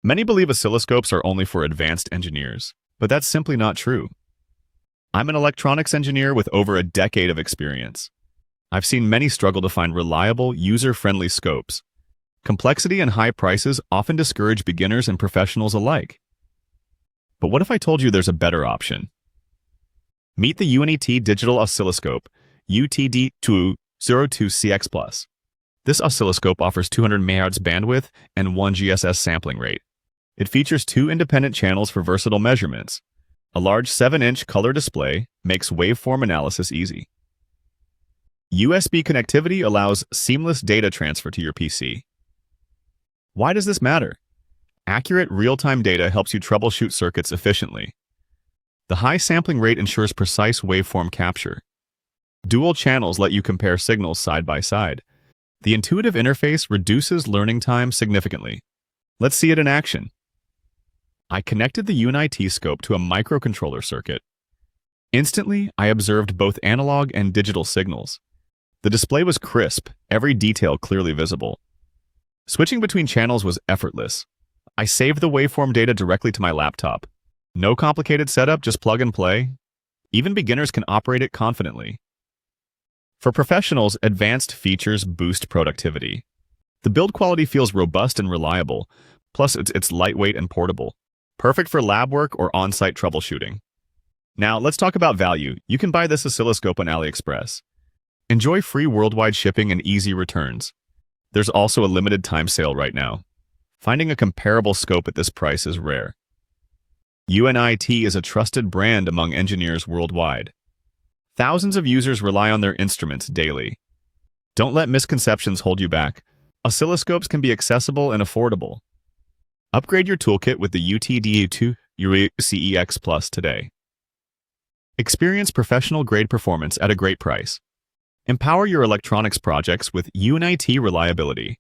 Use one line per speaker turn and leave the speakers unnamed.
Many believe oscilloscopes are only for advanced engineers, but that's simply not true. I'm an electronics engineer with over a decade of experience. I've seen many struggle to find reliable, user-friendly scopes. Complexity and high prices often discourage beginners and professionals alike. But what if I told you there's a better option? Meet the UNI-T Digital Oscilloscope, UTD202CX+. This oscilloscope offers 200 MHz bandwidth and 1 GSS sampling rate. It features 2 independent channels for versatile measurements. A large 7-inch color display makes waveform analysis easy. USB connectivity allows seamless data transfer to your PC. Why does this matter? Accurate real-time data helps you troubleshoot circuits efficiently. The high sampling rate ensures precise waveform capture. Dual channels let you compare signals side by side. The intuitive interface reduces learning time significantly. Let's see it in action. I connected the UNI-T scope to a microcontroller circuit. Instantly, I observed both analog and digital signals. The display was crisp, every detail clearly visible. Switching between channels was effortless. I saved the waveform data directly to my laptop. No complicated setup, just plug and play. Even beginners can operate it confidently. For professionals, advanced features boost productivity. The build quality feels robust and reliable, plus it's lightweight and portable. Perfect for lab work or on-site troubleshooting. Now, let's talk about value. You can buy this oscilloscope on AliExpress. Enjoy free worldwide shipping and easy returns. There's also a limited time sale right now. Finding a comparable scope at this price is rare. UNI-T is a trusted brand among engineers worldwide. Thousands of users rely on their instruments daily. Don't let misconceptions hold you back. Oscilloscopes can be accessible and affordable. Upgrade your toolkit with the UTD2CEX Plus today. Experience professional-grade performance at a great price. Empower your electronics projects with UNI-T reliability.